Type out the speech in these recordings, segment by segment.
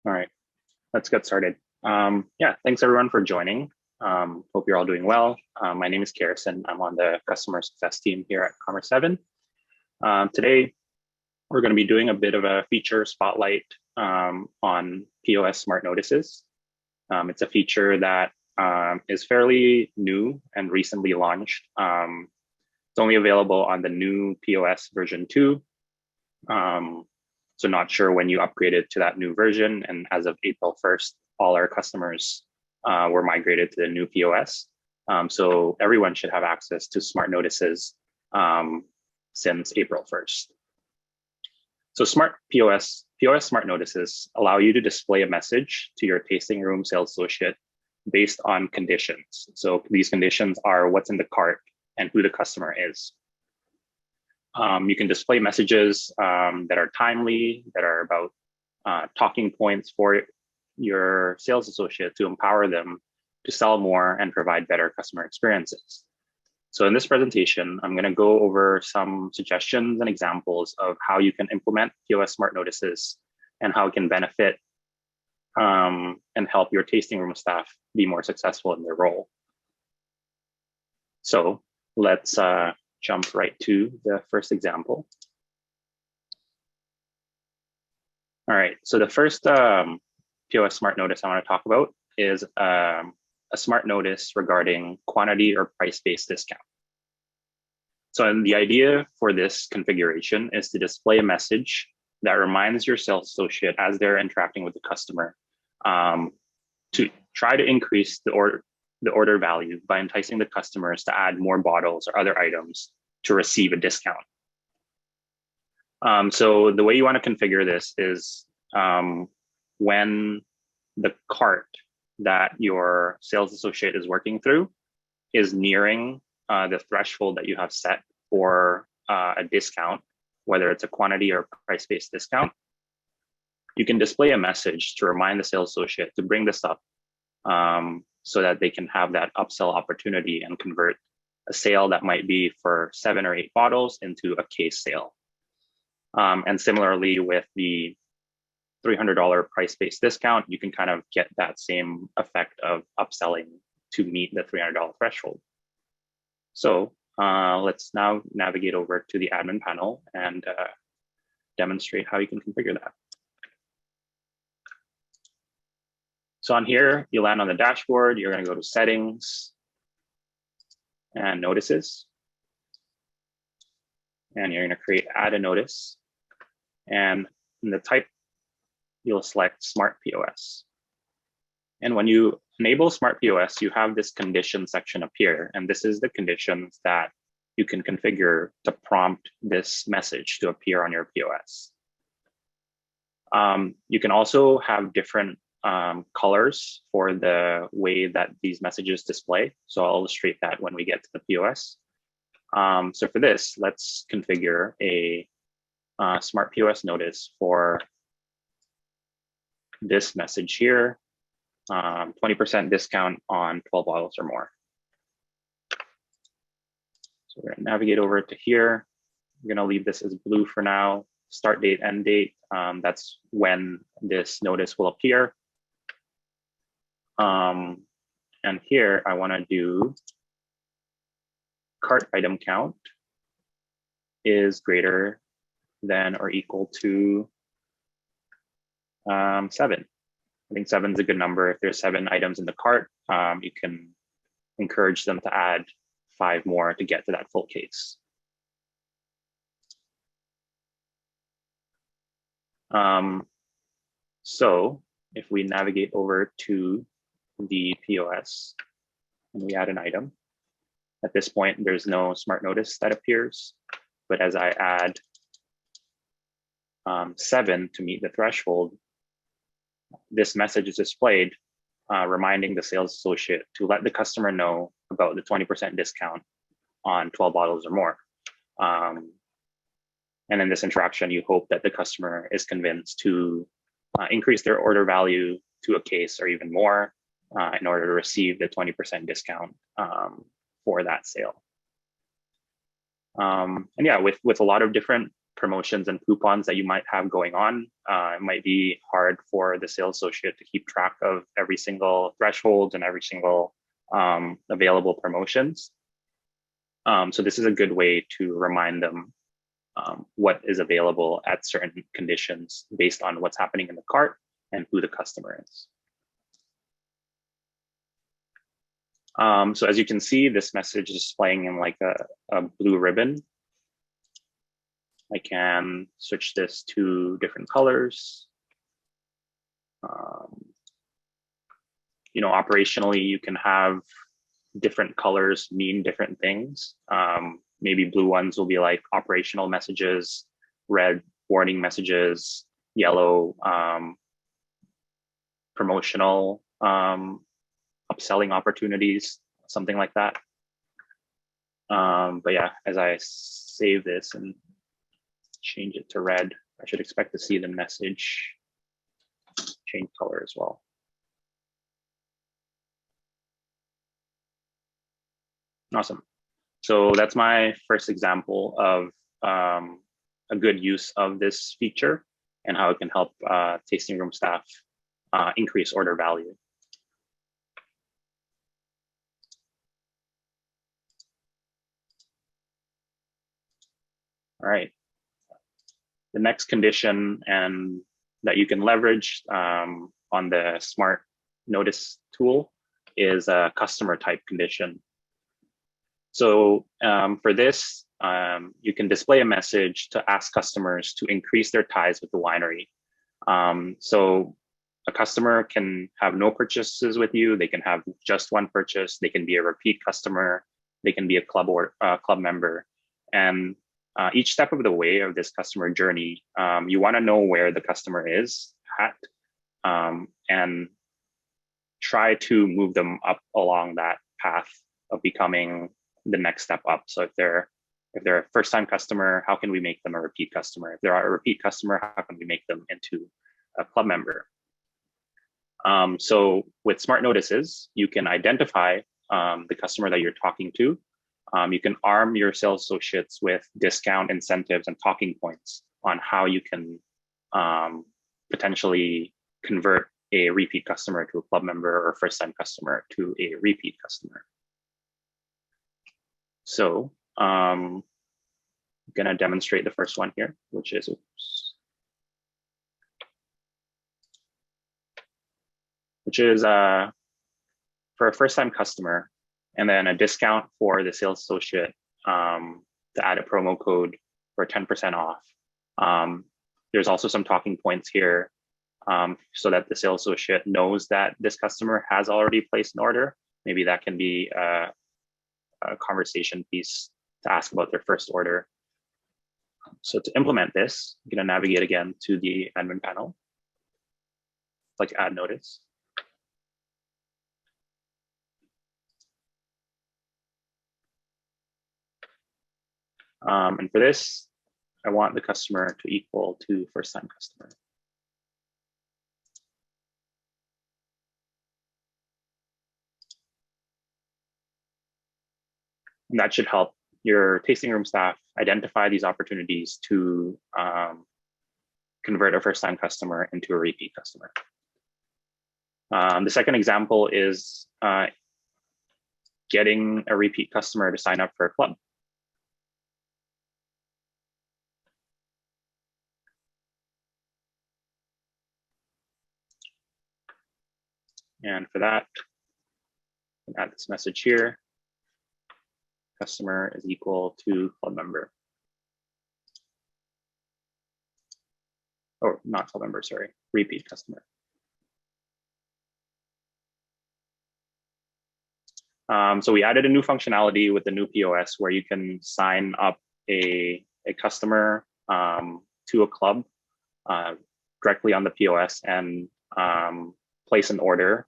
All right, let's get started. Yeah, thanks everyone for joining. Hope you're all doing well. My name is Garrison. I'm on the customer success team here at Commerce7. Today, we're going to be doing a bit of a feature spotlight on POS smart notices. It's a feature that is fairly new and recently launched. It's only available on the new POS version 2. So not sure when you upgraded to that new version. And as of April 1st, all our customers were migrated to the new POS. So everyone should have access to smart notices since April 1st. So smart POS smart notices allow you to display a message to your tasting room sales associate based on conditions. So these conditions are what's in the cart and who the customer is. You can display messages that are timely, that are about talking points for your sales associate to empower them to sell more and provide better customer experiences. So in this presentation, I'm going to go over some suggestions and examples of how you can implement POS smart notices and how it can benefit and help your tasting room staff be more successful in their role. So let's jump right to the first example. All right, so the first POS smart notice I want to talk about is a smart notice regarding quantity or price-based discount. So the idea for this configuration is to display a message that reminds your sales associate as they're interacting with the customer to try to increase the order value by enticing the customers to add more bottles or other items to receive a discount. So the way you want to configure this is when the cart that your sales associate is working through is nearing the threshold that you have set for a discount, whether it's a quantity or price-based discount, you can display a message to remind the sales associate to bring this up so that they can have that upsell opportunity and convert a sale that might be for 7 or 8 bottles into a case sale. And similarly with the $300 price-based discount, you can kind of get that same effect of upselling to meet the $300 threshold. So let's now navigate over to the admin panel and demonstrate how you can configure that. So on here, you land on the dashboard, you're going to go to settings and notices. And you're going to create add a notice. And in the type, you'll select Smart POS. And when you enable Smart POS, you have this condition section appear. And this is the conditions that you can configure to prompt this message to appear on your POS. You can also have different colors for the way that these messages display. So I'll illustrate that when we get to the POS. So for this, let's configure a Smart POS notice for this message here, 20% discount on 12 bottles or more. So we're going to navigate over to here. We're going to leave this as blue for now. Start date, end date. That's when this notice will appear. And here I want to do cart item count is greater than or equal to 7. I think 7 is a good number. If there's 7 items in the cart, you can encourage them to add 5 more to get to that full case. So if we navigate over to the POS and we add an item, at this point, there's no smart notice that appears. But as I add 7 to meet the threshold, this message is displayed, reminding the sales associate to let the customer know about the 20% discount on 12 bottles or more. And in this interaction, you hope that the customer is convinced to increase their order value to a case or even more in order to receive the 20% discount for that sale. And yeah, with a lot of different promotions and coupons that you might have going on. It might be hard for the sales associate to keep track of every single threshold and every single available promotions. So this is a good way to remind them what is available at certain conditions based on what's happening in the cart and who the customer is. So as you can see, this message is displaying in like a blue ribbon. I can switch this to different colors. You know, operationally, you can have different colors mean different things. Maybe blue ones will be like operational messages, red warning messages, yellow promotional upselling opportunities, something like that. But yeah, as I save this and change it to red, I should expect to see the message change color as well. Awesome. So that's my first example of a good use of this feature and how it can help tasting room staff increase order value. All right. The next condition and that you can leverage on the Smart Notice tool is a customer type condition. So for this, you can display a message to ask customers to increase their ties with the winery. So a customer can have no purchases with you. They can have just one purchase. They can be a repeat customer. They can be a club or club member. And each step of the way of this customer journey, you want to know where the customer is at and try to move them up along that path of becoming the next step up. So if they're a first-time customer, how can we make them a repeat customer? If they're a repeat customer, how can we make them into a club member? So with Smart Notices, you can identify the customer that you're talking to. You can arm your sales associates with discount incentives and talking points on how you can potentially convert a repeat customer to a club member or first-time customer to a repeat customer. So I'm going to demonstrate the first one here, which is, for a first-time customer, and then a discount for the sales associate to add a promo code for 10% off. There's also some talking points here so that the sales associate knows that this customer has already placed an order. Maybe that can be a conversation piece to ask about their first order. So to implement this, I'm going to navigate again to the admin panel, like add notice. And for this, I want the customer to equal to first-time customer. And that should help your tasting room staff identify these opportunities to convert a first-time customer into a repeat customer. The second example is getting a repeat customer to sign up for a club. And for that, add this message here. Customer is equal to club member. Or not club member, sorry, repeat customer. So we added a new functionality with the new POS where you can sign up a customer to a club directly on the POS and place an order,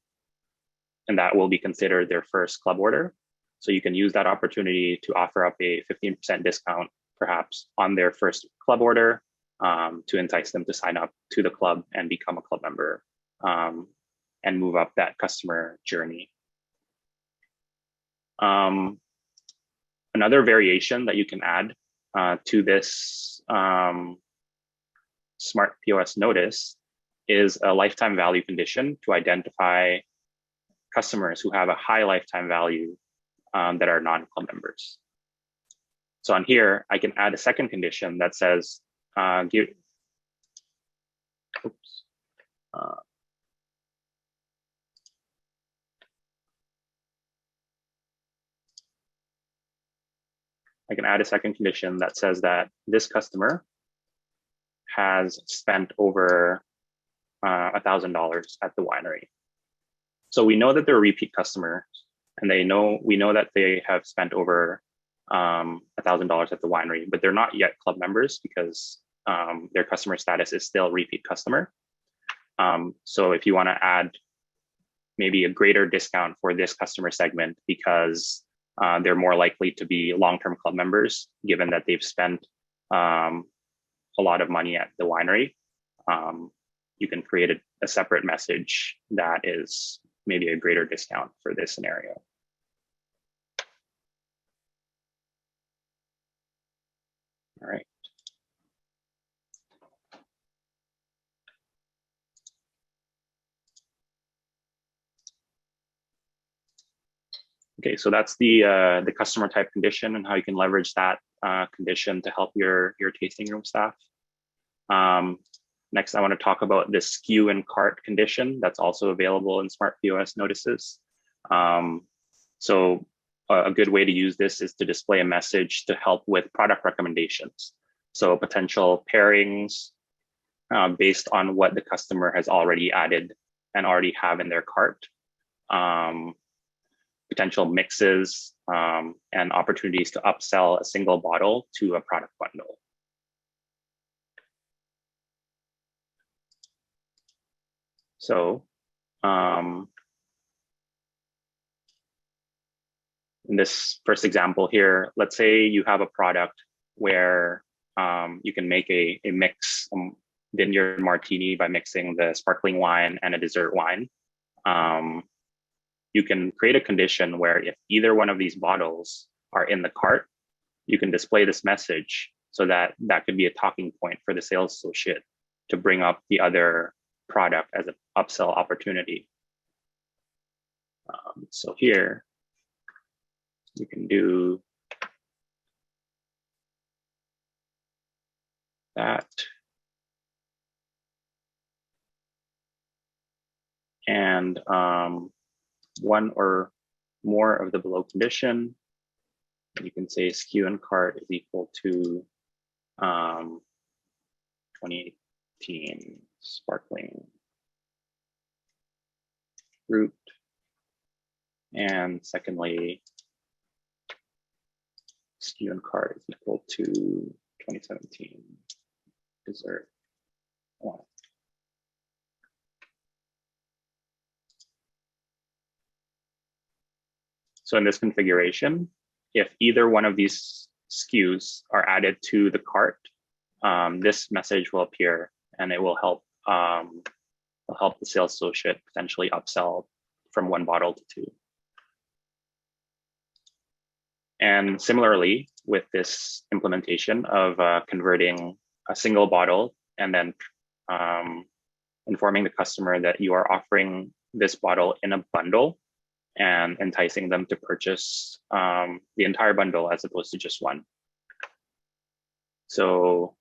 and that will be considered their first club order. So you can use that opportunity to offer up a 15% discount, perhaps, on their first club order to entice them to sign up to the club and become a club member and move up that customer journey. Another variation that you can add to this Smart POS notice is a lifetime value condition to identify customers who have a high lifetime value that are non-club members. So on here, I can add a second condition that says, I can add a second condition that says that this customer has spent over $1,000 at the winery. So we know that they're repeat customers, and we know that they have spent over $1,000 at the winery, but they're not yet club members because their customer status is still repeat customer. So if you want to add maybe a greater discount for this customer segment because they're more likely to be long-term club members, given that they've spent a lot of money at the winery, you can create a separate message that is maybe a greater discount for this scenario. All right. Okay, so that's the customer type condition and how you can leverage that condition to help your tasting room staff. Next, I want to talk about the Skew Cart condition that's also available in Smart POS notices. So a good way to use this is to display a message to help with product recommendations. So potential pairings based on what the customer has already added and already have in their cart. Potential mixes and opportunities to upsell a single bottle to a product bundle. So in this first example here, let's say you have a product where you can make a mix vineyard martini by mixing the sparkling wine and a dessert wine. You can create a condition where if either one of these bottles are in the cart, you can display this message so that could be a talking point for the sales associate to bring up the other product as an upsell opportunity. So here, you can do that. And one or more of the below condition, you can say Skew Cart is equal to 2018 sparkling fruit. And secondly, Skew Cart is equal to 2017 dessert wine. So in this configuration, if either one of these SKUs are added to the cart, this message will appear and it will help the sales associate potentially upsell from one bottle to two. And similarly, with this implementation of converting a single bottle and then informing the customer that you are offering this bottle in a bundle and enticing them to purchase the entire bundle as opposed to just one. So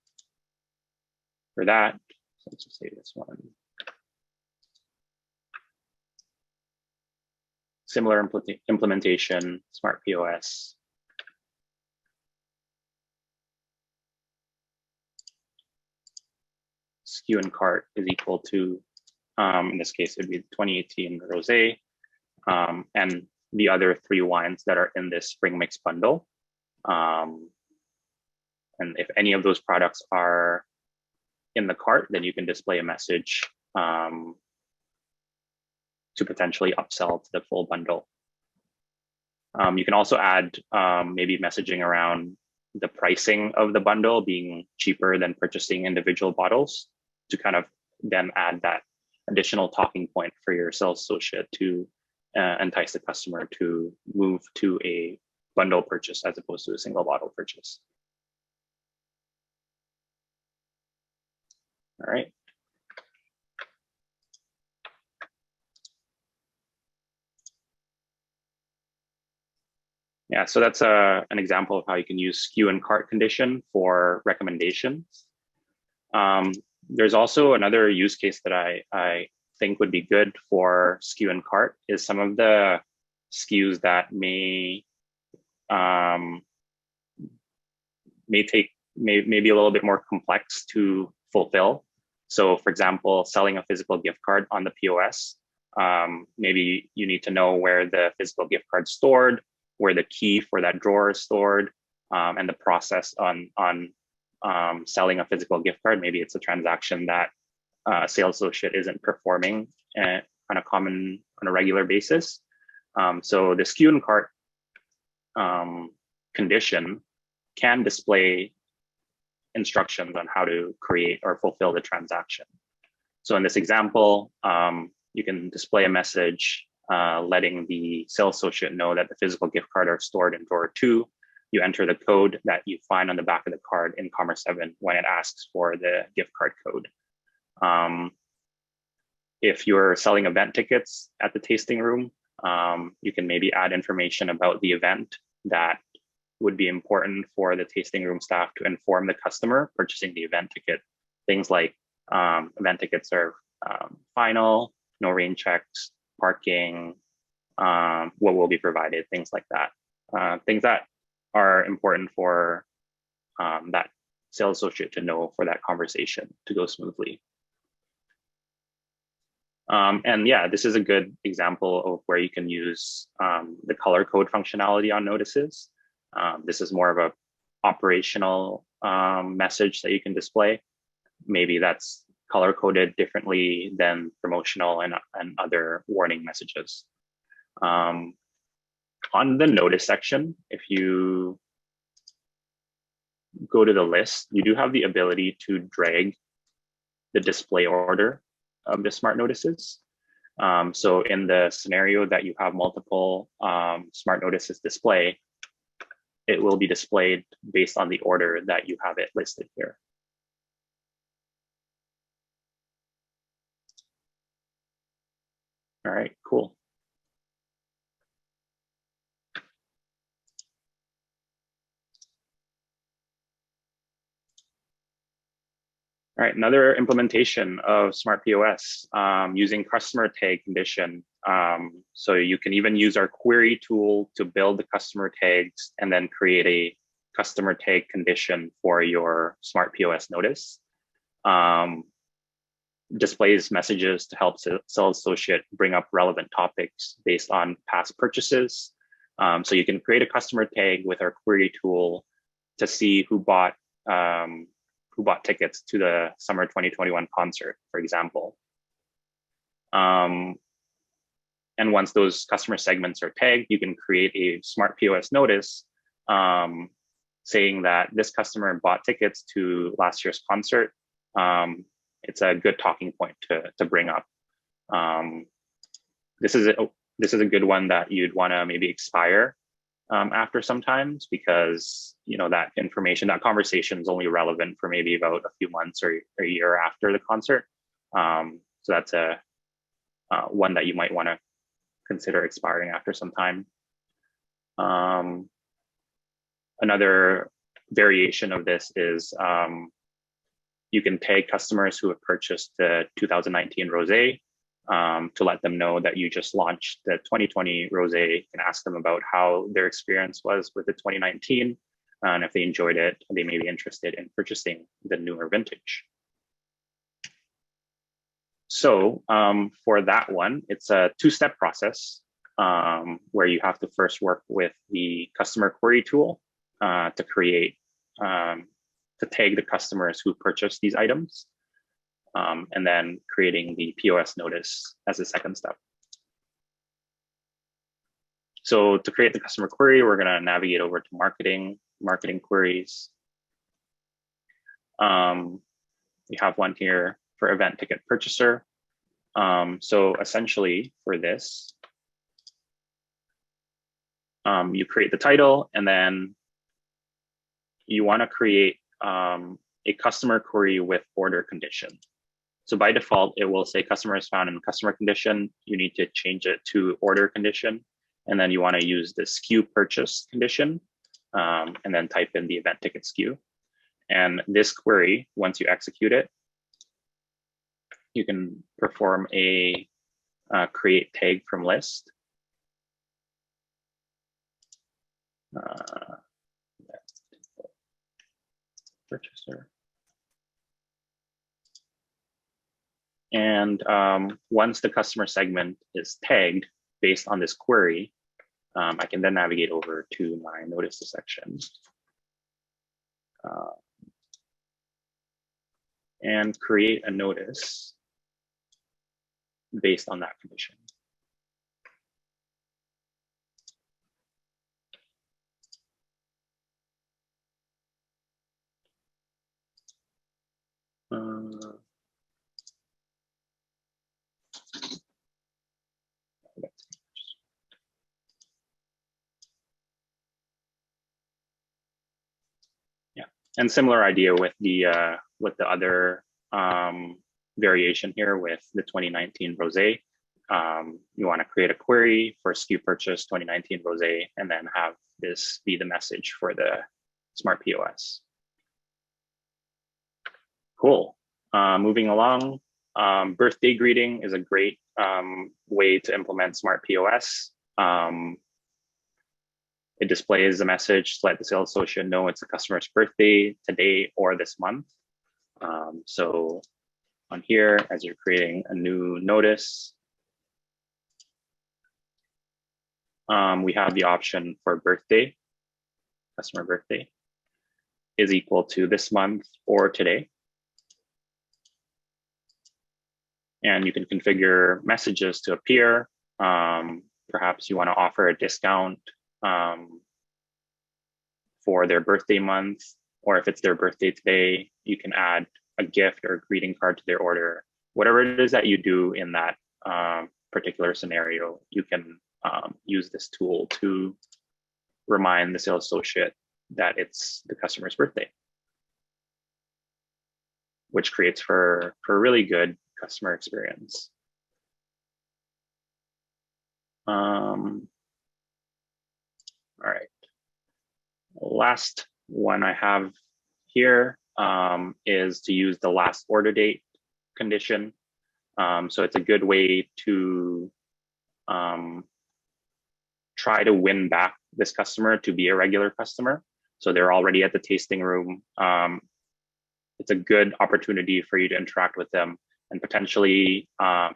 for that, let's just say this one. Similar implementation, Smart POS. Skew Cart is equal to, in this case, it'd be 2018 Rosé, and the other three wines that are in this spring mix bundle. And if any of those products are in the cart, then you can display a message to potentially upsell to the full bundle. You can also add maybe messaging around the pricing of the bundle being cheaper than purchasing individual bottles to kind of then add that additional talking point for your sales associate to entice the customer to move to a bundle purchase as opposed to a single bottle purchase. All right. Yeah, so that's an example of how you can use skew and cart condition for recommendations. There's also another use case that I think would be good for skew and cart is some of the SKUs that may be a little bit more complex to fulfill. So for example, selling a physical gift card on the POS, maybe you need to know where the physical gift card's stored, where the key for that drawer is stored, and the process on selling a physical gift card. Maybe it's a transaction that a sales associate isn't performing on a regular basis. So the skew and cart condition can display instructions on how to create or fulfill the transaction. So in this example, you can display a message letting the sales associate know that the physical gift card are stored in drawer 2. You enter the code that you find on the back of the card in Commerce7 when it asks for the gift card code. If you're selling event tickets at the tasting room, you can maybe add information about the event that would be important for the tasting room staff to inform the customer purchasing the event ticket. Things like event tickets are final, no rain checks, parking, what will be provided, things like that. Things that are important for that sales associate to know for that conversation to go smoothly. And yeah, this is a good example of where you can use the color code functionality on notices. This is more of a operational message that you can display. Maybe that's color coded differently than promotional and other warning messages. On the notice section, if you go to the list, you do have the ability to drag the display order of the smart notices. So in the scenario that you have multiple smart notices display, it will be displayed based on the order that you have it listed here. All right, cool. All right, another implementation of Smart POS using customer tag condition. So you can even use our query tool to build the customer tags and then create a customer tag condition for your Smart POS notice. Displays messages to help sales associate bring up relevant topics based on past purchases. So you can create a customer tag with our query tool to see who bought tickets to the summer 2021 concert, for example. And once those customer segments are tagged, you can create a Smart POS notice saying that this customer bought tickets to last year's concert. It's a good talking point to bring up. This is a good one that you'd want to maybe expire after sometimes, because that information, that conversation is only relevant for maybe about a few months or a year after the concert. So that's a one that you might want to consider expiring after some time. Another variation of this is you can tag customers who have purchased the 2019 rosé to let them know that you just launched the 2020 rosé, and ask them about how their experience was with the 2019. And if they enjoyed it, they may be interested in purchasing the newer vintage. So for that one, it's a two-step process where you have to first work with the customer query tool to create, to tag the customers who purchased these items, and then creating the POS notice as a second step. So to create the customer query, we're going to navigate over to marketing queries. We have one here for event ticket purchaser. So essentially for this, you create the title, and then you want to create a customer query with order condition. So by default, it will say customer is found in customer condition. You need to change it to order condition. And then you want to use the skew purchase condition, and then type in the event ticket skew. And this query, once you execute it, you can perform a create tag from list. Purchaser. And once the customer segment is tagged based on this query, I can then navigate over to my notices section and create a notice based on that condition. Yeah, and similar idea with the other variation here with the 2019 rosé. You want to create a query for skew purchase 2019 rosé, and then have this be the message for the smart POS. Cool. Moving along, birthday greeting is a great way to implement smart POS. It displays a message to let the sales associate know it's the customer's birthday today or this month. So on here, as you're creating a new notice, we have the option for birthday, customer birthday is equal to this month or today. And you can configure messages to appear. Perhaps you want to offer a discount for their birthday month, or if it's their birthday today, you can add a gift or a greeting card to their order. Whatever it is that you do in that particular scenario, you can use this tool to remind the sales associate that it's the customer's birthday, which creates for a really good customer experience. All right. Last one I have here is to use the last order date condition. So it's a good way to try to win back this customer to be a regular customer. So they're already at the tasting room. It's a good opportunity for you to interact with them and potentially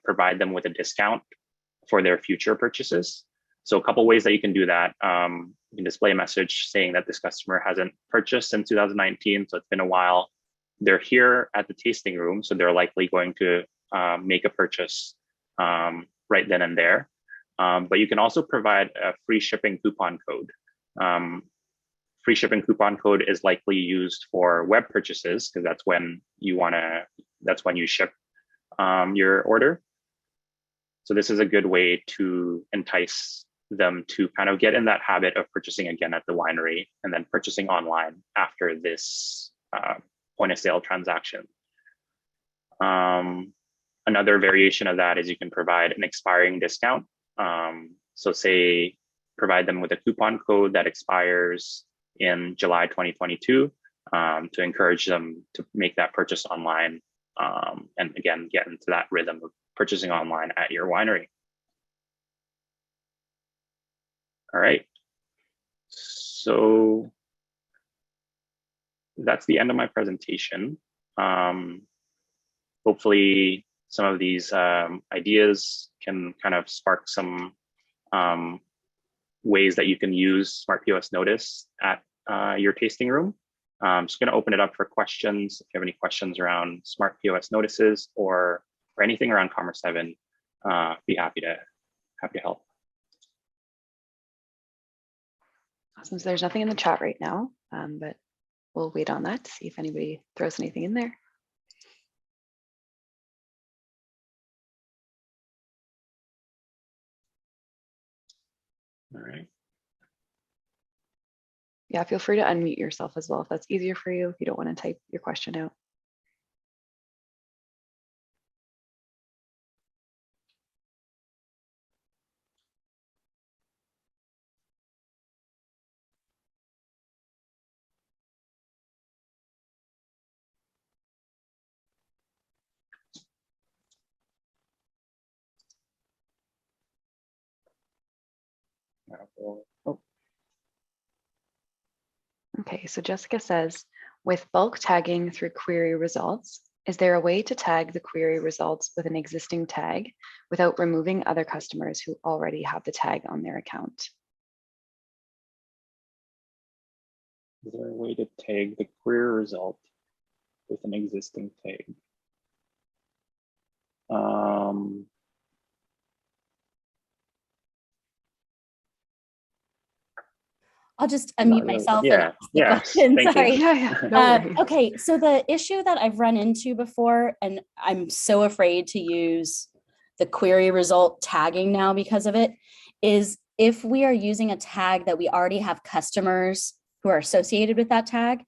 provide them with a discount for their future purchases. So a couple ways that you can do that. You can display a message saying that this customer hasn't purchased since 2019, so it's been a while. They're here at the tasting room, so they're likely going to make a purchase right then and there. But you can also provide a free shipping coupon code. Free shipping coupon code is likely used for web purchases because that's when you ship your order. So this is a good way to entice them to kind of get in that habit of purchasing again at the winery and then purchasing online after this point of sale transaction. Another variation of that is you can provide an expiring discount. So say provide them with a coupon code that expires in July 2022 to encourage them to make that purchase online and again, get into that rhythm of purchasing online at your winery. All right, so that's the end of my presentation. Hopefully some of these ideas can kind of spark some ways that you can use Smart POS Notice at your tasting room. I'm just going to open it up for questions. If you have any questions around Smart POS Notices or anything around Commerce7, be happy to help. Awesome. So there's nothing in the chat right now, but we'll wait on that to see if anybody throws anything in there. All right. Yeah, feel free to unmute yourself as well if that's easier for you, if you don't want to type your question out. Oh, Okay, so Jessica says, with bulk tagging through query results, is there a way to tag the query results with an existing tag without removing other customers who already have the tag on their account? is there a way to tag the query result with an existing tag? I'll just Not unmute really. myself and Yeah, ask the yeah. question. Thank Sorry. you. Yeah, no worries. Okay, so the issue that I've run into before, and I'm so afraid to use the query result tagging now because of it, is if we are using a tag that we already have customers who are associated with that tag,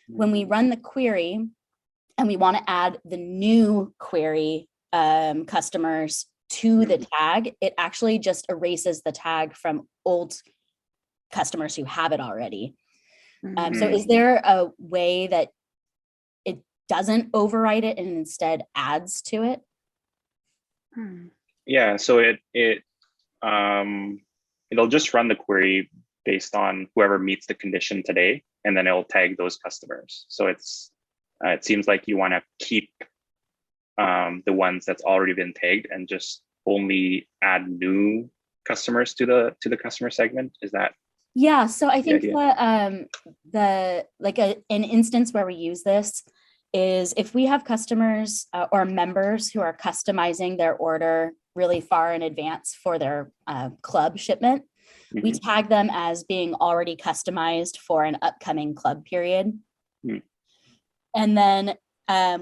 when we run the query and we want to add the new query customers to the tag, it actually just erases the tag from old customers who have it already. So is there a way that it doesn't overwrite it and instead adds to it? Yeah, so it'll just run the query based on whoever meets the condition today, and then it'll tag those customers. So it seems like you want to keep the ones that's already been tagged and just only add new customers to the customer segment. Is that? Yeah, so I think an instance where we use this is if we have customers or members who are customizing their order really far in advance for their club shipment, we tag them as being already customized for an upcoming club period. And then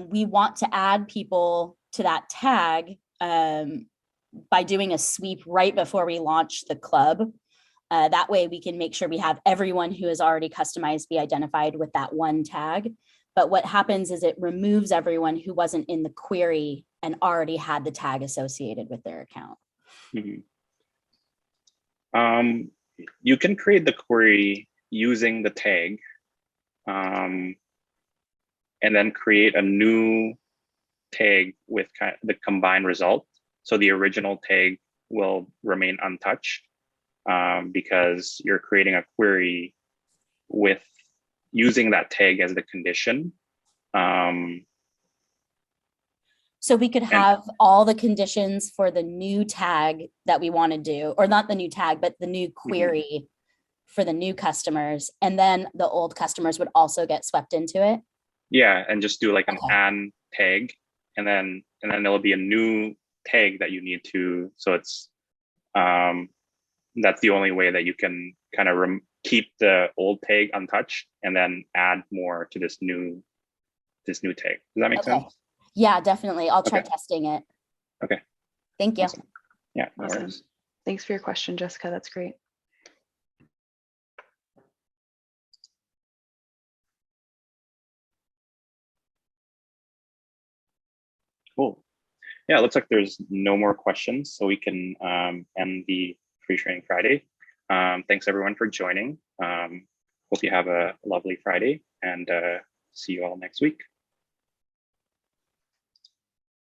we want to add people to that tag by doing a sweep right before we launch the club. That way we can make sure we have everyone who is already customized be identified with that one tag. But what happens is it removes everyone who wasn't in the query and already had the tag associated with their account. You can create the query using the tag and then create a new tag with the combined result. So the original tag will remain untouched. Because you're creating a query with using that tag as the condition. So we could have all the conditions for the new tag that we want to do, or not the new tag, but the new query for the new customers. And then the old customers would also get swept into it. Yeah, and just do like an and tag, and then there'll be a new tag that you need to. So it's that's the only way that you can kind of keep the old tag untouched and then add more to this new tag. Does that make sense? Yeah, definitely. I'll try testing it. Okay. Thank you. Awesome. Yeah. Awesome. Thanks for your question, Jessica. That's great. Cool. Yeah, it looks like there's no more questions, so we can end the Free Training Friday. Thanks everyone for joining. Hope you have a lovely Friday, and see you all next week.